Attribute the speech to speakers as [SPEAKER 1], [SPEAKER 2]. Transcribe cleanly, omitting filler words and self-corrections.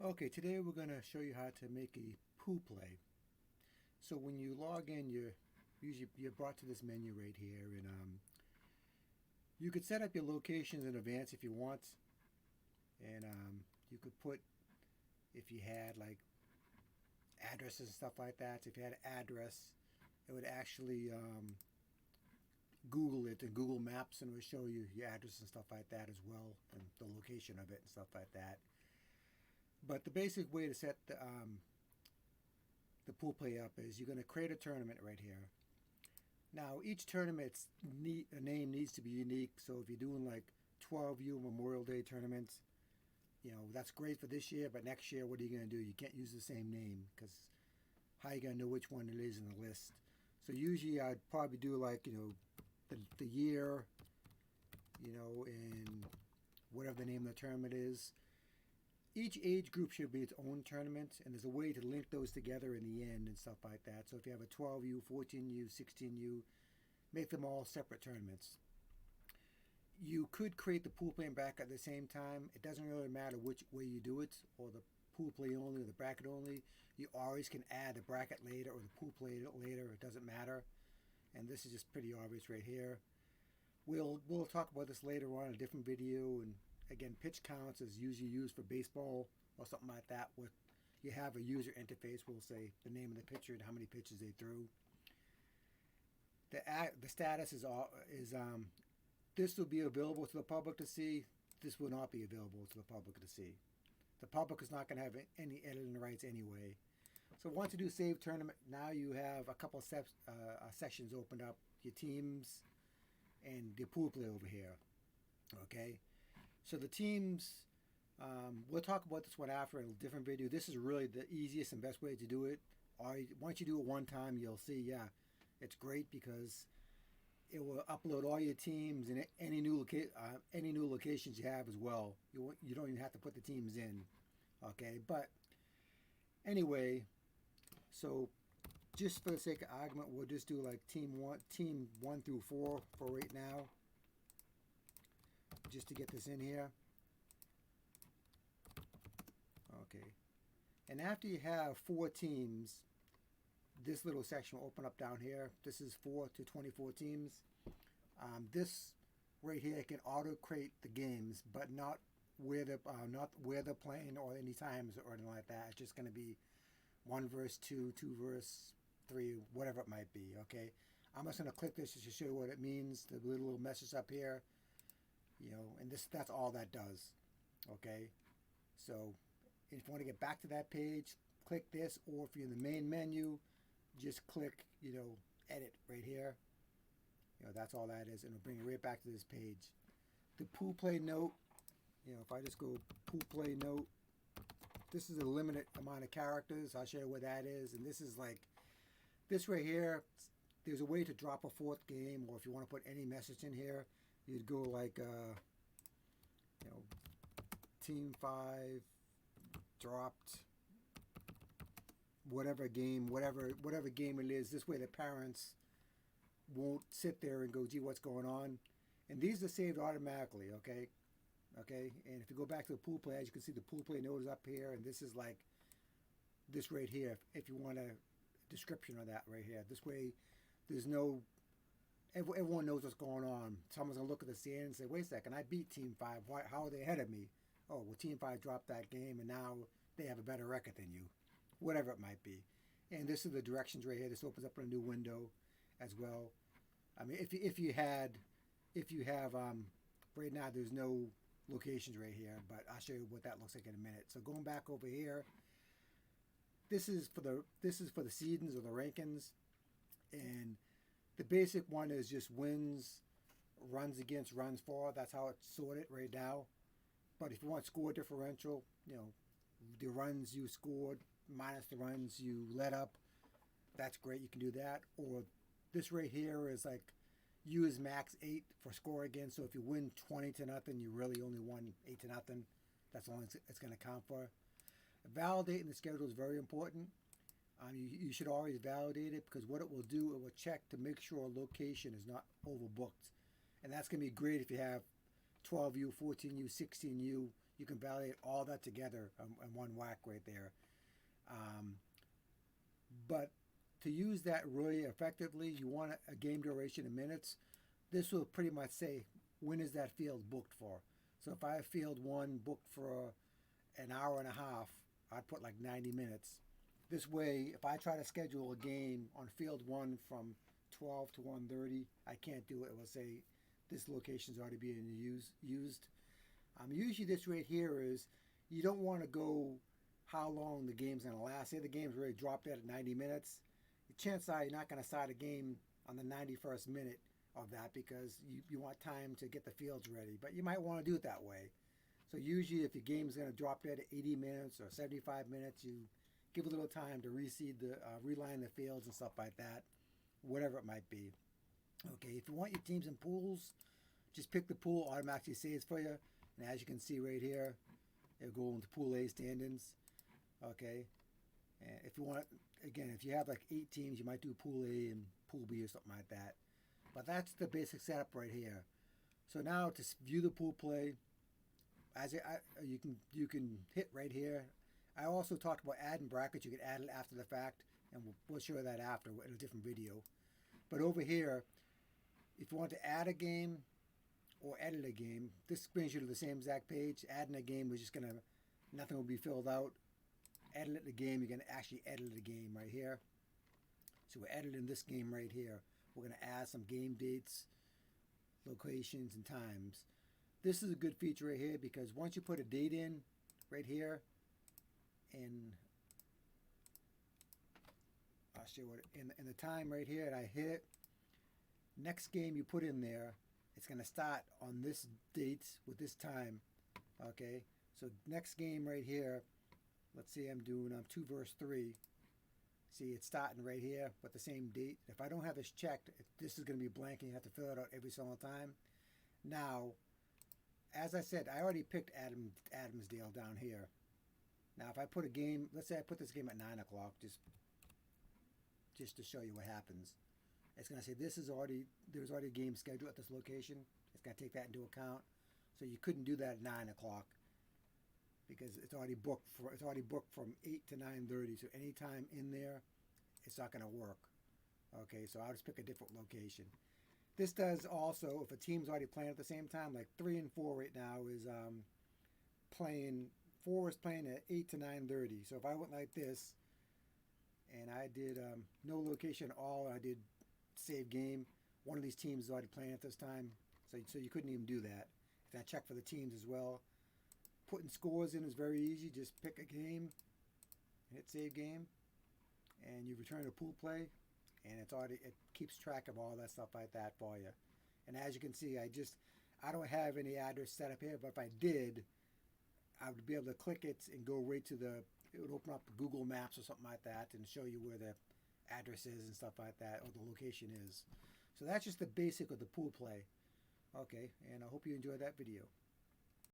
[SPEAKER 1] Okay, today we're going to show you how to make a pool play. So when you log in, you're brought to this menu right here, and you could set up your locations in advance if you want, and you could put if you had like addresses and stuff like that. So if you had an address, it would actually Google it and Google Maps, and it would show you your address and stuff like that as well, and the location of it and stuff like that. But the basic way to set the pool play up is you're going to create a tournament right here. Now each tournament's name needs to be unique. So if you're doing like 12U Memorial Day tournaments, that's great for this year. But next year, what are you going to do? You can't use the same name because how are you going to know which one it is in the list? So usually I'd probably do like the year, and whatever the name of the tournament is. Each age group should be its own tournament, and there's a way to link those together in the end and stuff like that. So if you have a 12U, 14U, 16U, make them all separate tournaments. You could create the pool play and bracket at the same time. It doesn't really matter which way you do it, or the pool play only or the bracket only. You always can add the bracket later or the pool play later. It doesn't matter. And this is just pretty obvious right here. We'll talk about this later on in a different video. And again, pitch counts is usually used for baseball or something like that. Where you have a user interface, we'll say the name of the pitcher and how many pitches they threw. The status is this will be available to the public to see. This will not be available to the public to see. The public is not going to have any editing rights anyway. So once you do save tournament, now you have a couple of sessions opened up. Your teams and the pool play over here. Okay. So the teams, we'll talk about this one after in a different video. This is really the easiest and best way to do it. Once you do it one time, you'll see, yeah, it's great because it will upload all your teams and any new locations you have as well. You don't even have to put the teams in, okay? But anyway, so just for the sake of argument, we'll just do like team one through 4 for right now, just to get this in here. Okay, and after you have 4 teams, this little section will open up down here. This is 4 to 24 teams. This right here can auto create the games, but not where they're playing or any times or anything like that. It's just going to be 1 verse 2, 2 verse 3, whatever it might be. Okay, I'm just going to click this just to show you what it means. The little message up here, and that's all that does. Okay, so if you want to get back to that page, click this, or if you're in the main menu, just click, edit right here. That's all that is, and it'll bring you right back to this page. The pool play note, if I just go pool play note, this is a limited amount of characters. I'll show you what that is, and this is like, this right here, there's a way to drop a 4th game, or if you want to put any message in here, you'd go like, team 5 dropped whatever game it is. This way the parents won't sit there and go, gee, what's going on? And these are saved automatically, okay? And if you go back to the pool play, as you can see, the pool play note is up here, and this is like this right here. If you want a description of that right here, this way there's no, everyone knows what's going on. Someone's gonna look at the stand and say, wait a second, I beat team 5. How are they ahead of me? Oh, well, team 5 dropped that game, and now they have a better record than you. Whatever it might be. And this is the directions right here. This opens up in a new window as well. I mean, if you have right now, there's no locations right here, but I'll show you what that looks like in a minute. So going back over here, this is for the seedings or the rankings, and the basic one is just wins, runs against, runs for. That's how it's sorted right now. But if you want score differential, the runs you scored minus the runs you let up, that's great. You can do that. Or this right here is like use max 8 for score against. So if you win 20-0, you really only won 8-0. That's all it's going to count for. Validating the schedule is very important. You should always validate it, because what it will do, it will check to make sure a location is not overbooked. And that's going to be great if you have 12U, 14U, 16U. you can validate all that together in one whack right there. But to use that really effectively, you want a game duration in minutes. This will pretty much say when is that field booked for. So if I have field one booked for an hour and a half, I'd put like 90 minutes. This way, if I try to schedule a game on field one from 12 to 1:30, I can't do it. It will say this location's already being used. Usually this right here is, you don't want to go how long the game's going to last. Say the game's already dropped dead at 90 minutes. The chances are you're not going to start a game on the 91st minute of that, because you want time to get the fields ready. But you might want to do it that way. So usually if your game's going to drop dead at 80 minutes or 75 minutes, you give a little time to reline the fields and stuff like that, whatever it might be. Okay, if you want your teams in pools, just pick the pool, automatically saves for you. And as you can see right here, it'll go into Pool A standings. Okay, and if you want, again, if you have like 8 teams, you might do Pool A and Pool B or something like that. But that's the basic setup right here. So now to view the pool play, you can hit right here. I also talked about adding brackets. You can add it after the fact, and we'll show that after in a different video. But over here, if you want to add a game or edit a game, this brings you to the same exact page. Adding a game is just gonna, nothing will be filled out. Edit the game, you're gonna actually edit the game right here. So we're editing this game right here. We're gonna add some game dates, locations, and times. This is a good feature right here, because once you put a date in right here, and I'll show you what in the time right here, and I hit it, next game you put in there, it's going to start on this date with this time. Okay, so next game right here, let's see, I'm doing 2 verse 3. See, it's starting right here with the same date. If I don't have this checked, this is going to be blank and you have to fill it out every single time. Now, as I said, I already picked Adamsdale down here. Now, if I put a game, let's say I put this game at 9 o'clock, just to show you what happens. It's going to say there's already a game scheduled at this location. It's going to take that into account. So you couldn't do that at 9 o'clock because it's already booked from 8 to 9:30. So anytime in there, it's not going to work. Okay, so I'll just pick a different location. This does also, if a team's already playing at the same time, like 3 and 4 right now is playing. 4 is playing at 8 to 9:30. So if I went like this, and I did no location at all, I did save game, one of these teams is already playing at this time, so you couldn't even do that. If I check for the teams as well, putting scores in is very easy. Just pick a game, hit save game, and you return to pool play, and it keeps track of all that stuff like that for you. And as you can see, I don't have any address set up here, but if I did, I would be able to click it and go right to it would open up Google Maps or something like that and show you where the address is and stuff like that, or the location is. So that's just the basic of the pool play. Okay, and I hope you enjoyed that video.